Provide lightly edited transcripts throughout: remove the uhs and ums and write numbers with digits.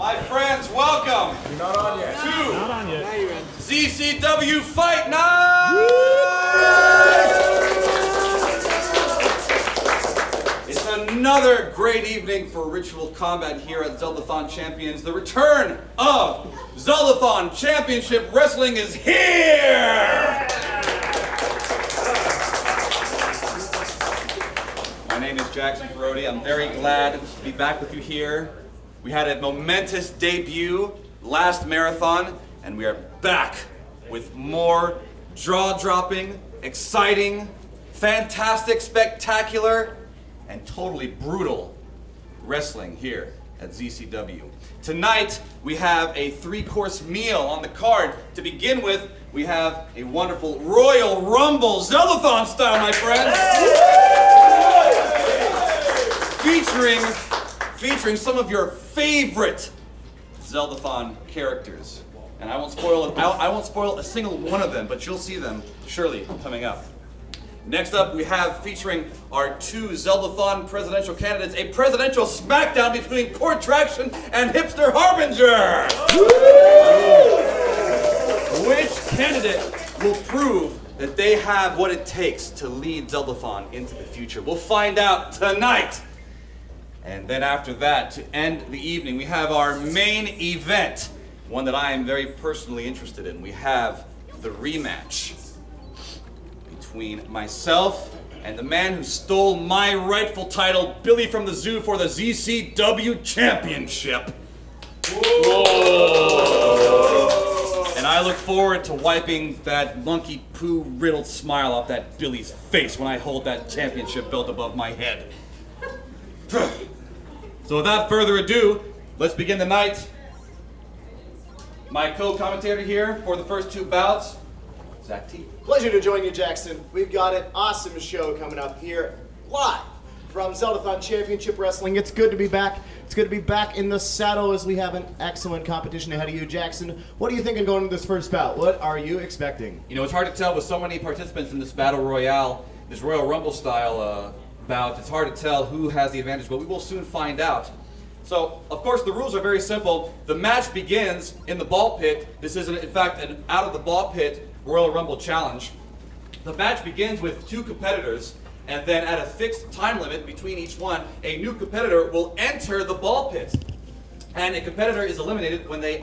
My friends, welcome. You're not on yet. Not on yet. Now you're in. ZCW Fight Night! It's another great evening for ritual combat here at Zeldathon Champions. The return of Zeldathon Championship Wrestling is here! My name is Jackson Brody. I'm very glad to be back with you here. We had a momentous debut last marathon, and we are back with more jaw-dropping, exciting, fantastic, spectacular, and totally brutal wrestling here at ZCW. Tonight, we have a 3-course meal on the card. To begin with, we have a wonderful Royal Rumble, Zeldathon style, my friends. Featuring some of your favorite Zeldathon characters. And I won't spoil a single one of them, but you'll see them surely coming up. Next up, we have featuring our 2 Zeldathon presidential candidates, a presidential smackdown between Court Traction and Hipster Harbinger. Which candidate will prove that they have what it takes to lead Zeldathon into the future? We'll find out tonight. And then after that, to end the evening, we have our main event, one that I am very personally interested in. We have the rematch between myself and the man who stole my rightful title, Billy from the Zoo, for the ZCW Championship. Whoa. And I look forward to wiping that monkey poo riddled smile off that Billy's face when I hold that championship belt above my head. So without further ado, let's begin the night. My co-commentator here for the first 2 bouts, Zach T. Pleasure to join you, Jackson. We've got an awesome show coming up here live from Zeldathon Championship Wrestling. It's good to be back. It's good to be back in the saddle as we have an excellent competition ahead of you, Jackson. What are you thinking going into this first bout? What are you expecting? You know, it's hard to tell with so many participants in this battle royale, this Royal Rumble style bout. It's hard to tell who has the advantage, but we will soon find out. So, of course, the rules are very simple. The match begins in the ball pit. This is, in fact, an out-of-the-ball pit Royal Rumble challenge. The match begins with 2 competitors, and then at a fixed time limit between each one, a new competitor will enter the ball pit. And a competitor is eliminated when they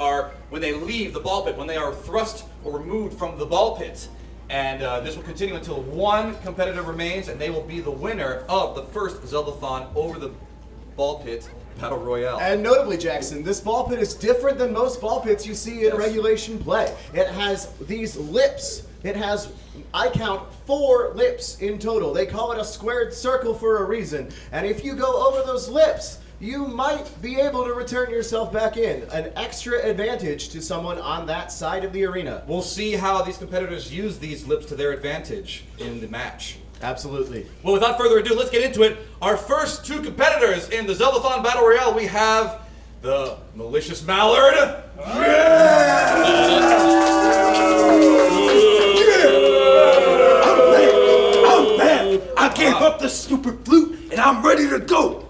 leave the ball pit, when they are thrust or removed from the ball pit. And this will continue until 1 competitor remains, and they will be the winner of the first Zeldathon over the ball pit Battle Royale. And notably, Jackson, this ball pit is different than most ball pits you see in regulation play. It has these lips. It has, I count, 4 lips in total. They call it a squared circle for a reason. And if you go over those lips, you might be able to return yourself back in. An extra advantage to someone on that side of the arena. We'll see how these competitors use these lips to their advantage in the match. Absolutely. Well, without further ado, let's get into it. Our first 2 competitors in the Zeldathon Battle Royale, we have the Malicious Mallard. I'm back. I gave up the stupid flute and I'm ready to go.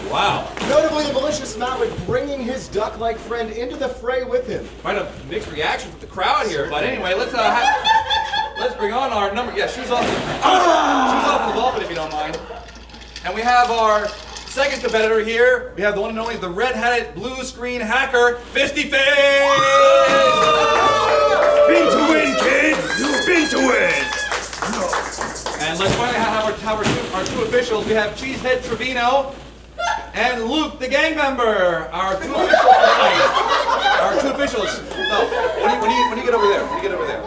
Wow. Notably, the Malicious Mallard bringing his duck-like friend into the fray with him. Quite a mixed reaction from the crowd here, but anyway, let's bring on our number. Yeah, shoes off the ball pit if you don't mind. And we have our second competitor here. We have the one and only the red-hatted blue screen hacker, Fisty Face. Spin to win, kids. Spin to win. And let's finally have our 2 officials. We have Cheesehead Trevino and Luke, the gang member. Our 2 officials tonight. Our 2 officials. No, when you get over there. When you get over there.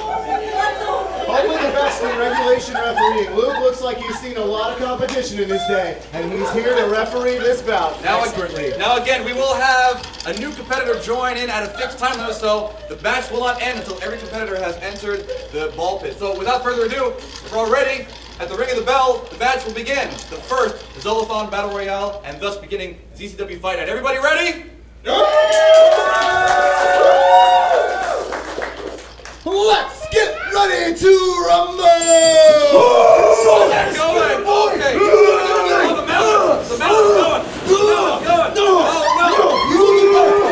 Only the best in regulation refereeing. Luke looks like he's seen a lot of competition in his day, and he's here to referee this bout expertly. Now again, we will have a new competitor join in at a fixed time limit, so the match will not end until every competitor has entered the ball pit. So without further ado, if we're all ready, at the ring of the bell, the match will begin. The first Zeldathon Battle Royale, and thus beginning ZCW Fight Night. Everybody ready? Let's get ready to rumble! Get going! Okay! Oh, the melon's going! The melon's going!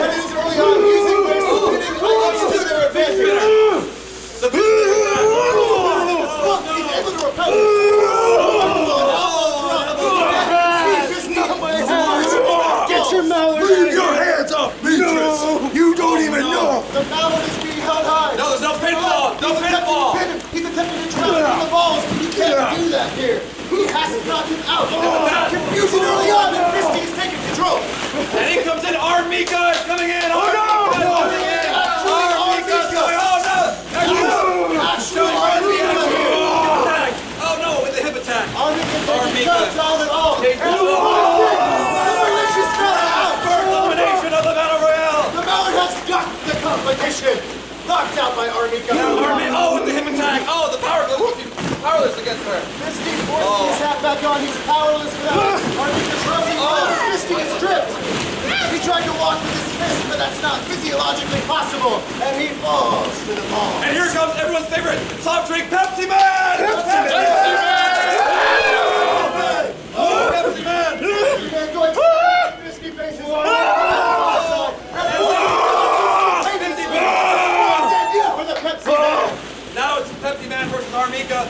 The mallet is being held high. No, there's no pinfall. No pinfall. He's attempting to trap him in the balls, but he can't do that here. He has to knock him out. Confusion early on, and Misty is taking control. And he comes in. Armika is coming in. Armika is coming in. Armika's going. Oh no! Actually, Armika here. Oh no! With the hip attack. Armika taking Armika. shots all in all. Take And control. the malicious mallet out. First elimination of the Battle Royale. The mallet has got the competition. Knocked out by Armika. Oh, with the hip attack. Oh, the power glove. Powerless against her. Misty forcing his hat back on. He's powerless without it. Armika's rubbing off. Misty is stripped. He tried to walk with his fist, but that's not physiologically possible. And he falls to the ball. And here comes everyone's favorite soft drink, Pepsi Man! Pepsi Man! Oh, Pepsi Man! Pepsi Man going Misty faces for the Pepsi Man. Now it's Pepsi Man versus Armika.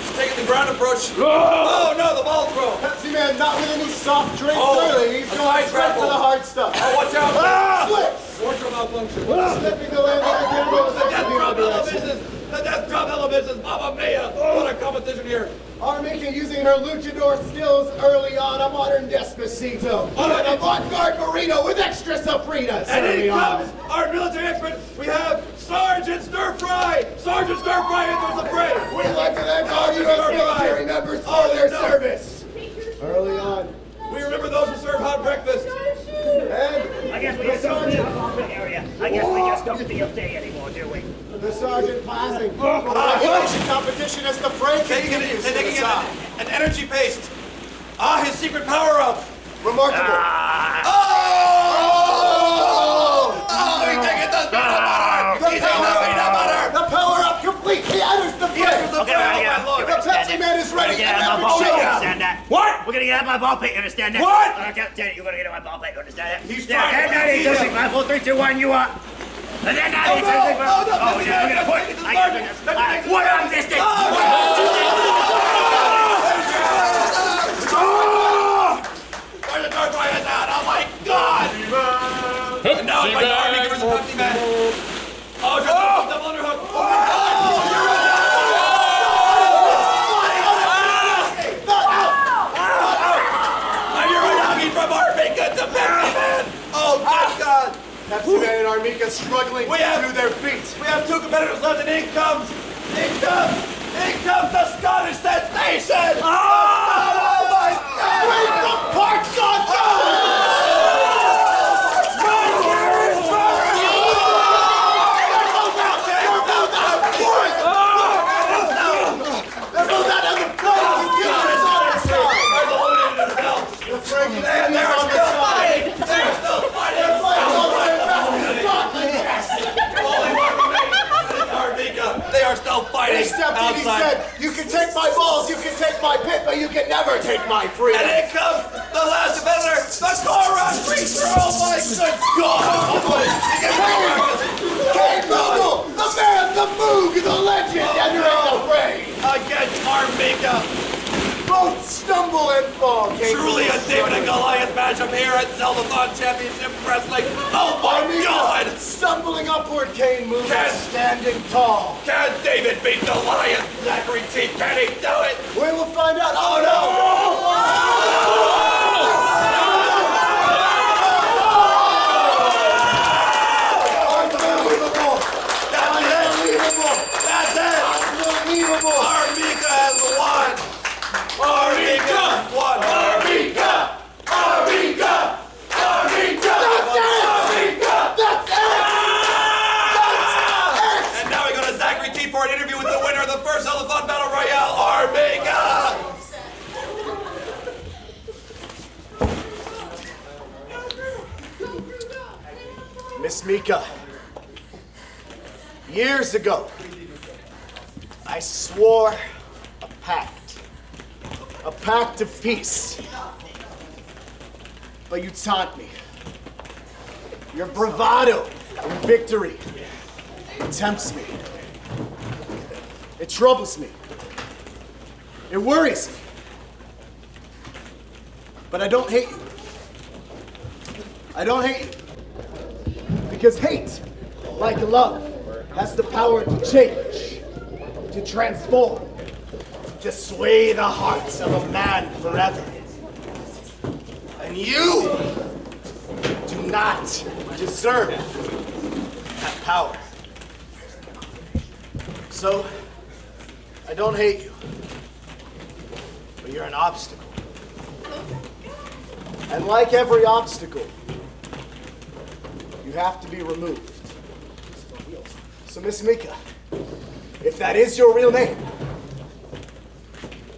She's taking the ground approach. Oh no, the ball throw! Pepsi Man not with any soft drinks Oh, early. He's a going side straight grapple. for the hard stuff. Oh, watch out! Slips. Wardrobe malfunction. Slipping the landing again goes The death into the drop other direction. elevations! The death drop elevations! Mamma mia! What a competition here! Armika using her luchador skills early on, a modern Despacito. An avant-garde burrito with extra sofritas And early in on. comes our military expert. We have Sergeant Stir Fry. Sergeant Stir Fry enters the fray. We'd like to thank all U.S. military members for their service. Early on. We remember those who serve hot breakfast. And I guess we just don't need a area. I guess we just don't feel day anymore, do we? the sergeant passing. Regulation competition as the fray continues to the Taking side. an energy paste. Ah, his secret power-up. Remarkable. He's taking the peanut butter. He's taking the peanut butter. The power-up complete. He enters the fray. The Pepsi Man is ready. Get out of my ball pit, you understand that? What? We're gonna get out of my ball pit, you understand that? What? You're gonna get out of my ball pit, you understand that? He's Yeah, trying to 10, 9, 8, 2, 6, confuse 5, 4, 3, 2, 1, you up. And then 9, 8, 2, 6, 5. Oh, yeah, we're gonna push. I can do this. What on distance? Where's the dark fire down? Oh my God! And now it's my army givers a Pepsi Man. Oh, double underhook. Oh, you're right. From Armika to Pepsi Man. Oh, good God. Pepsi Man and Armika struggling to their feet. We have two competitors left, and in comes the Scottish sensation. Oh my God! Wait, the park's on They are still fighting He stepped in, he outside. said, you can take my balls, you can take my pit, but you can never take my freedom. And in comes the last competitor, the Korok creature. Oh my good God! Hey, Google, the man, the Moog, the legend, entering the fray. Against Armika. Both stumble and fall. Truly a David and Goliath matchup here at Zeldathon Championship Wrestling. Oh my God! Stumbling upward, Kane moves Yes. standing tall. Can David beat Goliath? Zachary T. Can he do it? We will find out. Oh Unbelievable! That's it! Unbelievable! Armika has won! Armika won! Armika! Armika! Armika! That's it! And now we go to Zachary T for an interview with the winner of the first Zeldathon Battle Royale, Armika! Miss Mika, years ago, I swore a pact of peace. But you taunt me. Your bravado in victory tempts me. It troubles me. It worries me. But I don't hate you. I don't hate you. Because hate like love, has the power to change, to transform, to sway the hearts of a man forever. And you do not deserve that power. So, I don't hate you, but you're an obstacle. And like every obstacle, you have to be removed. So, Miss Mika, if that is your real name,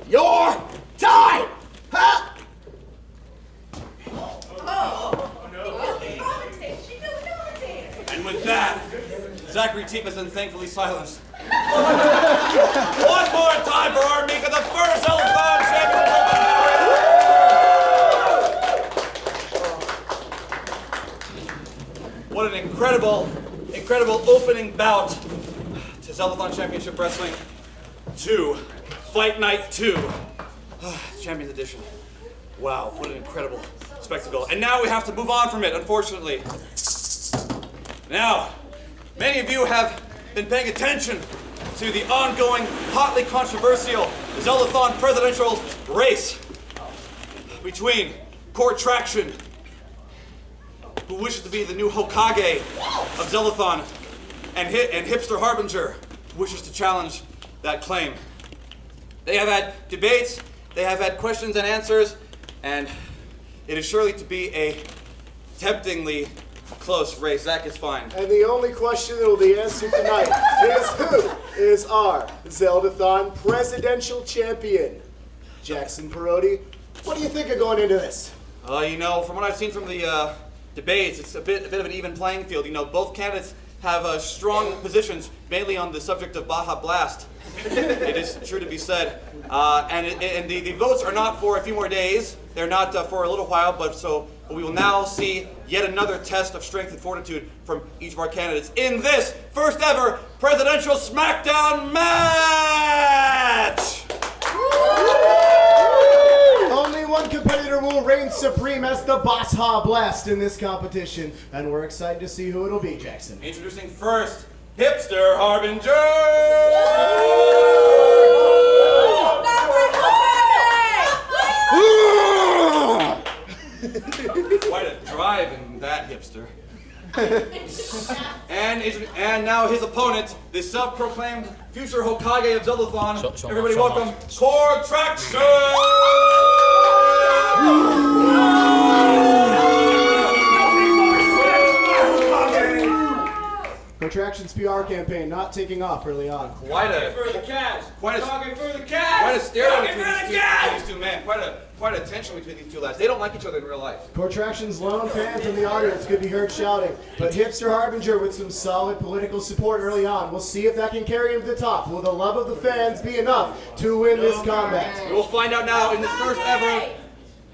your time! Ha! And with that, Zachary Teep is then thankfully silenced. One more time for our Mika, the first Zeldathon champion. What an incredible opening bout to Zeldathon Championship Wrestling 2, Fight Night 2, Champions Edition. Wow, what an incredible spectacle. And now we have to move on from it, unfortunately. Now, many of you have been paying attention to the ongoing, hotly controversial Zeldathon presidential race between Court Traction, who wishes to be the new Hokage of Zeldathon, and Hipster Harbinger, who wishes to challenge that claim. They have had debates, they have had questions and answers, and it is surely to be a temptingly close race. Zach is fine. And the only question that will be answered tonight is who is our Zeldathon presidential champion? Jackson Perotti, what do you think of going into this? You know, from what I've seen from the debates, it's a bit of an even playing field. You know, both candidates have strong positions, mainly on the subject of Baja Blast. It is true to be said. And the votes are not for a few more days. They're not for a little while, but we will now see yet another test of strength and fortitude from each of our candidates in this first ever presidential SmackDown match! Only one competitor will reign supreme as the Baja Blast in this competition, and we're excited to see who it'll be, Jackson. Introducing first, Hipster Harbinger! Quite a drive in that hipster. and now his opponent, the self-proclaimed future Hokage of Zeldathon. Everybody welcome, Court Traction! Contraction's PR campaign not taking off early on. Quite a stare between these two men. Quite a tension between these two lads. They don't like each other in real life. Contraction's lone fans in the audience could be heard shouting, but Hipster Harbinger with some solid political support early on. We'll see if that can carry him to the top. Will the love of the fans be enough to win this combat? We will find out now in this first ever,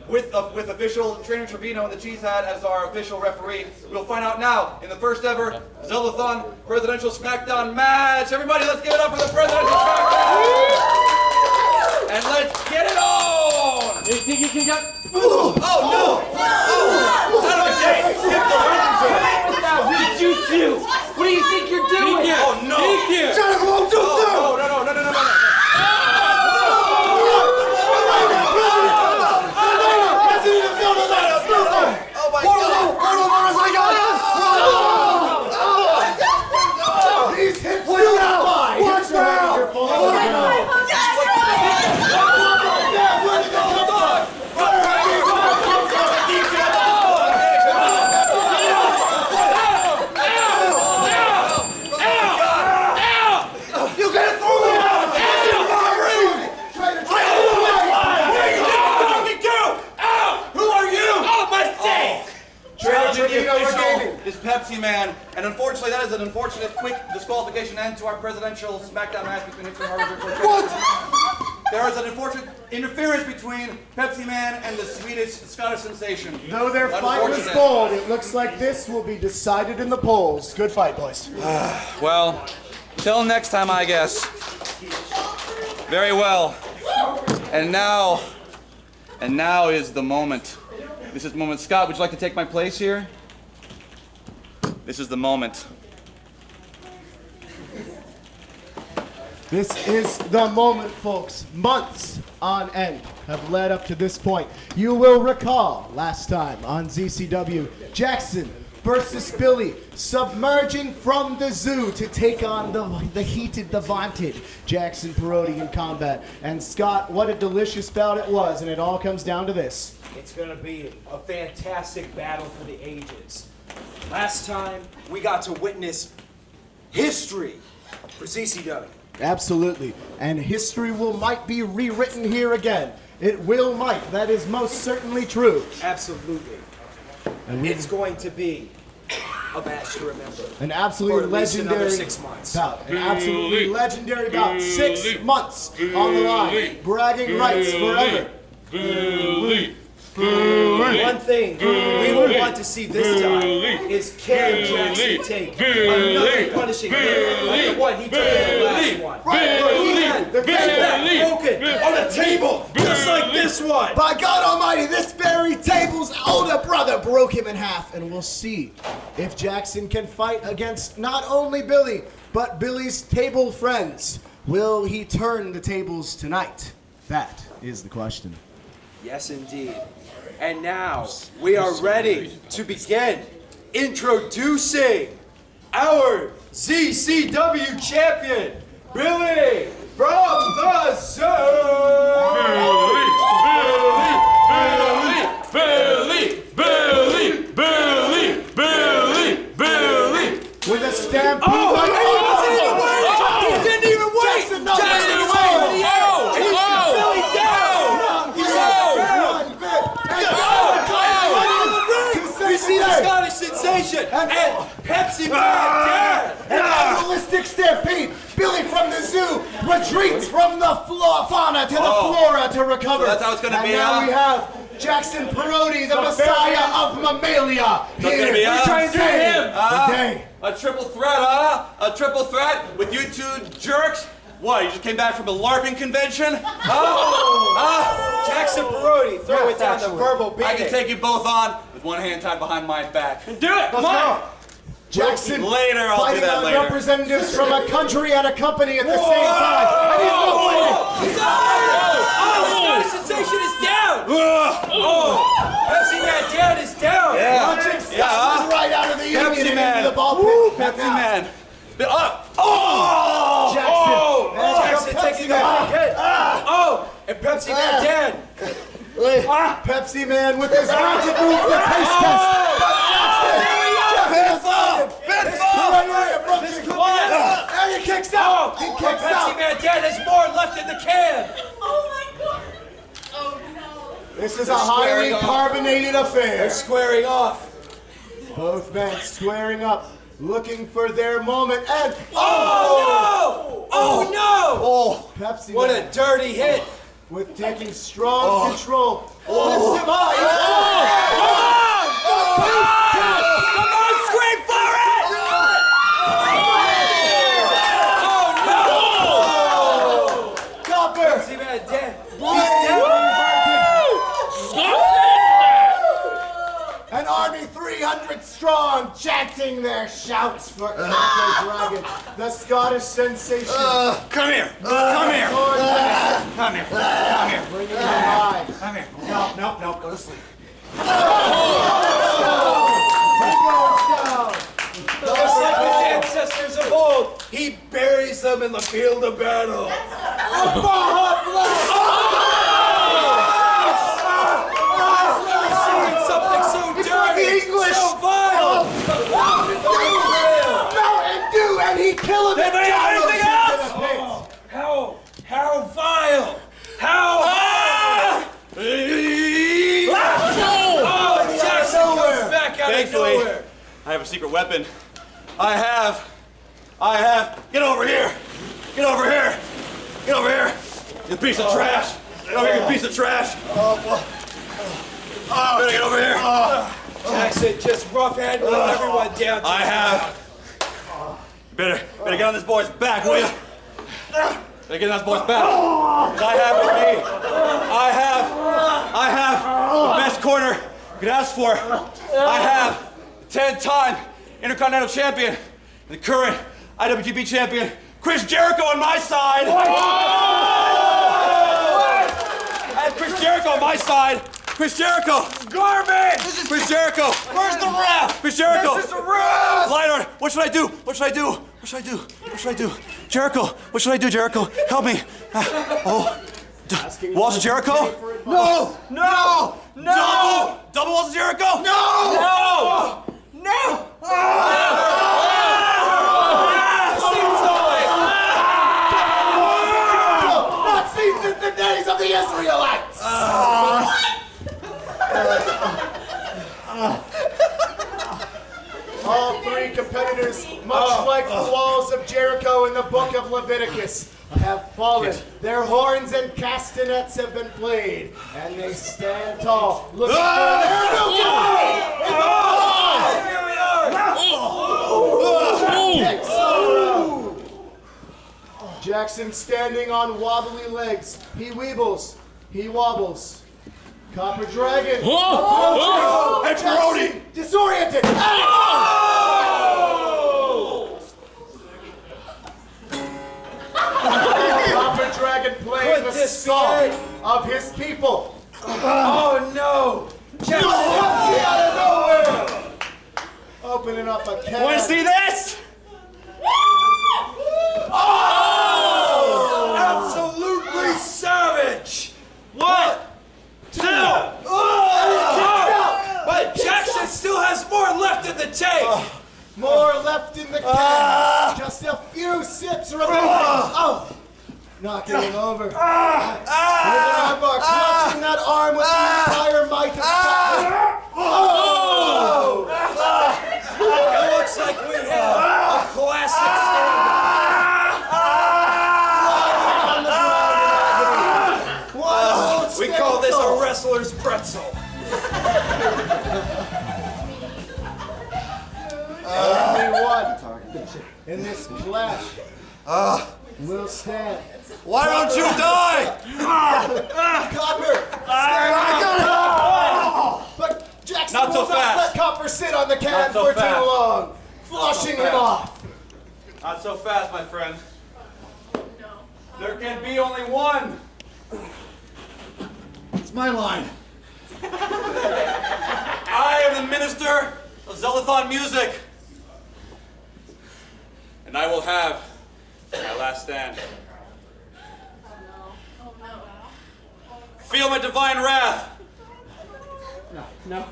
with official Trainer Trevino and the Cheese Hat as our official referee. We'll find out now in the first ever Zeldathon Presidential SmackDown match. Everybody, let's give it up for the Presidential SmackDown! And let's get it on! You think you can get... Oh no! Oh! Out of the gate! Get the Harbinger! What did you do? What do you think you're doing? Oh no! No! Is Pepsi Man, and unfortunately that is an unfortunate quick disqualification end to our presidential SmackDown match between Hipster Harbinger and Court Traction. There is an unfortunate interference between Pepsi Man and the Scottish sensation. Though their fight was bold, it looks like this will be decided in the polls. Good fight, boys. Well, till next time, I guess. Very well. And now is the moment. This is the moment. Scott, would you like to take my place here? This is the moment. This is the moment, folks. Months on end have led up to this point. You will recall last time on ZCW, Jackson versus Billy, submerging from the zoo to take on the heated, the vaunted Jackson Perotti in combat. And Scott, what a delicious bout it was, and it all comes down to this. It's gonna be a fantastic battle for the ages. Last time, we got to witness history for ZCW. Absolutely. And history might be rewritten here again. It might. That is most certainly true. Absolutely. And It's going to be a match to remember. An absolutely For at least another legendary 6 months. bout. An absolutely legendary bout. 6 months on the line. Bragging rights forever. One thing we will want to see this time is can Jackson take another punishing hit like the one he took in the last one. He had the back broken on a table just like this one. By God Almighty, this very table's older brother broke him in half, and we'll see if Jackson can fight against not only Billy, but Billy's table friends. Will he turn the tables tonight? That is the question. Yes, indeed. And now we are ready to begin introducing our ZCW champion, Billy from the Zoo. Billy. With a stampede. He didn't even wait. Jackson, no, Jackson no, is no, over the edge. He's Billy down. We see the Scottish sensation and Pepsi Man down. An unrealistic stampede. Billy from the zoo retreats from the fauna to the flora to recover. So that's how it's gonna and be, now we have Jackson Perotti, the Messiah of Mammalia. That's gonna be Today. A triple threat, huh? A triple threat with you two jerks? What, you just came back from a LARPing convention? Jackson Perotti, throw it down the verbal beating. I can take you both on with one hand tied behind my back. Do it, come on. Jackson Later, I'll do fighting that on later. representatives from a country and a company at the same time. And he's The Scottish sensation is down. Pepsi Man down is down. launching Scotland right out of the Union Pepsi and Man. into the ball pit. Pepsi Man. Jackson taking a big hit. And Pepsi Man dead. Pepsi Man with his mounted move, the taste test. And he kicks out. He kicks Pepsi out. Man dead. There's more left in the can. Oh my god! Oh no! This is a highly squaring off. carbonated affair. They're squaring off. Both men squaring up, looking for their moment, and Oh no! oh, Pepsi What Man a dirty hit. with taking strong control. Lifts him high. Come on, scream for it! Oh no! Copper. Pepsi Man dead. An army 300 strong, chanting their shouts for Copper Dragon, the Scottish sensation. Come here. Come here. Come here. Come here. Bringing him high. Come here. No. Go to sleep. Just like his ancestors of old, he buries them in the field of battle. Something so dirty, so vile. And he killed him. Anybody have anything else? How vile! How Oh, Jackson comes back out Thankfully, of nowhere. I have a secret weapon. I have. Get over here. Get over here. Get over here. You piece of trash. Get over here, you piece of trash. Better get over here. Jackson just rough handling everyone down to I the have. Better get on this boy's back, will you? Better get on this boy's back. 'Cause I have with me. I have the best corner you could ask for. I have the 10-time Intercontinental Champion, the current IWGP champion Chris Jericho on my side. And Chris Jericho on my side. Chris Jericho. Garbage! Chris Jericho. Where's the ref? Chris Jericho. This is a ref! Lionheart, what should I do? What should I do? What should I do? What should I do? Jericho, what should I do, Jericho? Help me. Walls of Jericho? No! No! No! Double walls of Jericho? No! No! No! Not seen since the days of the Israelites! All three competitors, much like the walls of Jericho in the book of Leviticus, have fallen. Their horns and castanets have been played, and they stand tall, looking for their Jackson standing on wobbly legs. He weebles. He wobbles. Copper Dragon. And Jackson, disoriented. Copper Dragon playing the song of his people. Oh no! Jackson out of nowhere. Opening up a can. Want to see this? Absolutely savage! One, two, but Jackson still has more left in the tank! More left in the can. Just a few sips remaining. Knocking him over. With an armbar, clutching that arm with the entire might of It looks like we have a classic stand-up. We call this a wrestler's pretzel. Only one in this clash will stand. Why don't you die? Copper! But Jackson Not so will not fast. let Copper sit on the can Not so for fast. too long, flushing him off. Not so fast, my friend. There can be only one. It's my line. I am the minister of Zeldathon music. And I will have my last stand. Feel my divine wrath. No.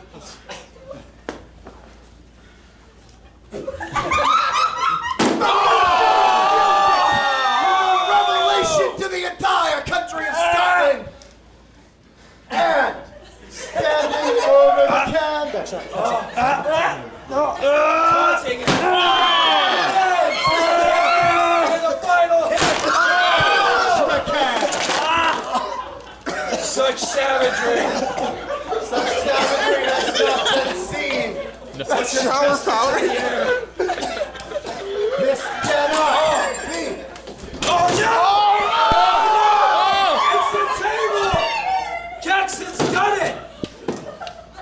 Revelation to the entire country of Scotland. And standing over the can. That's right. Taunting him. The final hit. Such savagery. Such savagery has not been seen. That's shower power. This cannot be. Oh no! It's the table! Jackson's done it!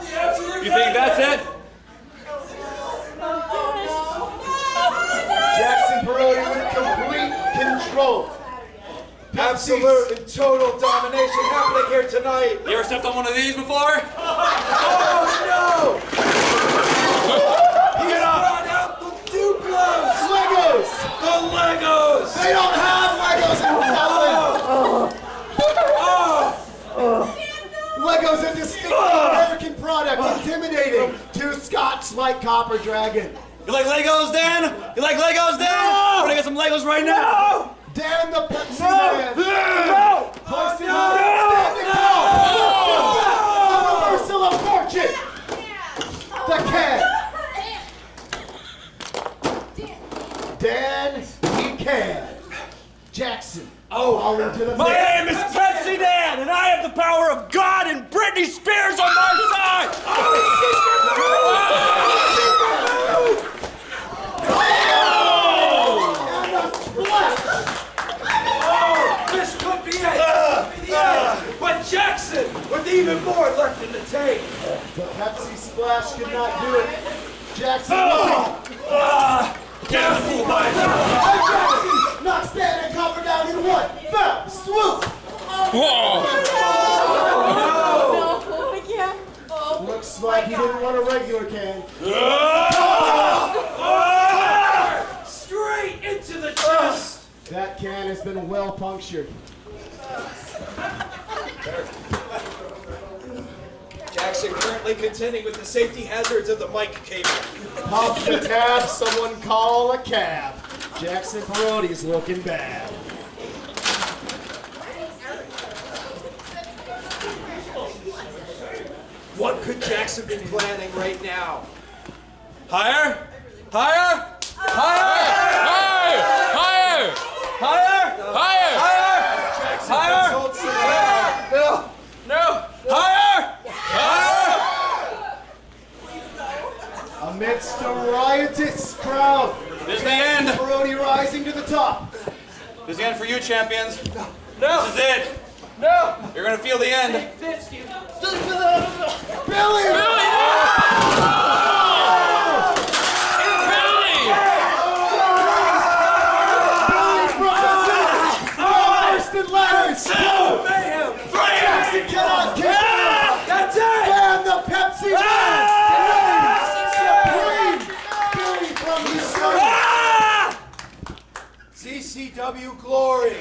The absolute You think that's it? Jackson Perotti with complete control. absolute and total domination happening here tonight. You ever stepped on one of these before? Oh no! He's brought out the Duplos! Legos! The Legos! They don't have Legos in Scotland! Legos are distinctly American product, intimidating to Scots like Copper Dragon. You like Legos, Dan? You like Legos, Dan? We're gonna get some Legos right now. Dan the Pepsi Man! No! Hoisted standing tall! A reversal of fortune! The can! Dan, he can. Jackson. All into the My mix. name is Pepsi Dan, and I have the power of God and Britney Spears on my side! And a splash! This could be it! But Jackson with even more left in the tank! The Pepsi splash could not do it. Jackson. Careful, my swoop! No, I can't. Oh. Looks like he didn't want a regular can. Straight into the chest. That can has been well punctured. Jackson currently contending with the safety hazards of the mic cable. Pop the tab, someone call a cab. Jackson Peroty's looking bad. What could Jackson be planning right now? Higher! Higher! Higher! Higher! Higher! Higher! Jackson Higher! consults the crowd. No! Higher! Higher! Amidst a riotous crowd, This is the end. Peroty rising to the top. This is the end for you, champions. No! This is it. No! You're gonna feel the end. Billy! First and last! Mayhem! Jackson cannot kick out! That's it! Damn the Pepsi Man! Supreme! Billy from the ZCW glory!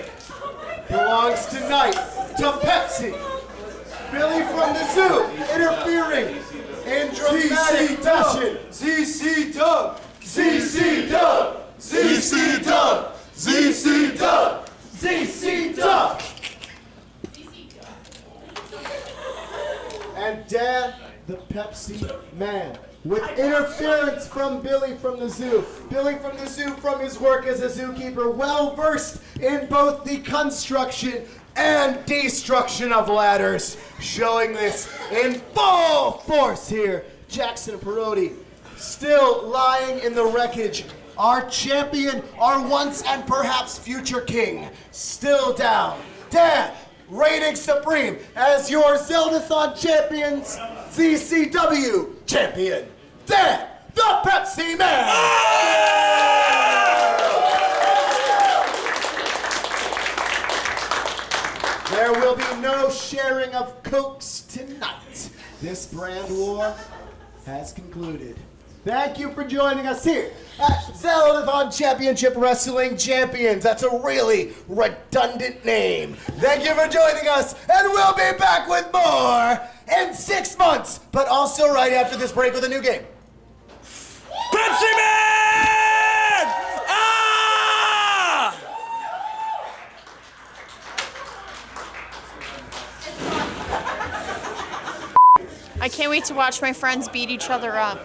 belongs tonight to Pepsi. Billy from the zoo interfering in dramatic fashion. ZC Dub! ZC Dub! ZC Dub! ZC Dub! ZC Dub! And Dan, the Pepsi Man, with interference from Billy from the zoo. Billy from the zoo, from his work as a zookeeper, well versed in both the construction and destruction of ladders, showing this in full force here. Jackson Peroty still lying in the wreckage. Our champion, our once and perhaps future king, still down. Dan, reigning supreme as your Zeldathon champions, ZCW champion, Dan, the Pepsi Man! There will be no sharing of Cokes tonight. This brand war has concluded. Thank you for joining us here at Zeldathon Championship Wrestling Champions. That's a really redundant name. Thank you for joining us, and we'll be back with more in 6 months, but also right after this break with a new game. Pepsi Man! Ah! I can't wait to watch my friends beat each other up.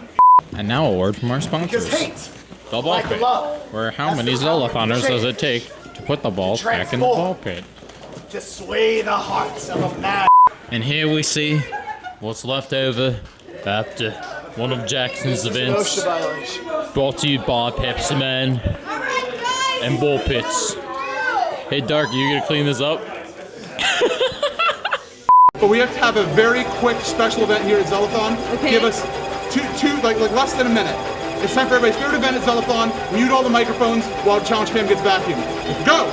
And now a word from our Because sponsors. hate, The ball like pit. love, Where how has many the power to Zeldathoners does it change, take to put the balls back in the transform. ball pit? to sway the hearts of a man. And here we see what's left over after one of Jackson's events. Brought to you by Pepsi Man and ball pits. Hey Dark, you gonna clean this up? But we have to have a very quick special event here at Zeldathon. Okay. Give us two like less than a minute. It's time for everybody's favorite event at Zeldathon. Mute all the microphones while Challenge Cam gets vacuumed. Go!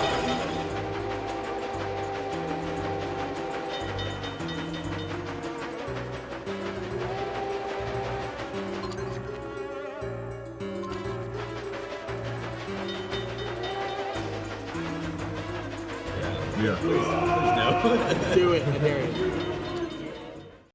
Do it, Harry.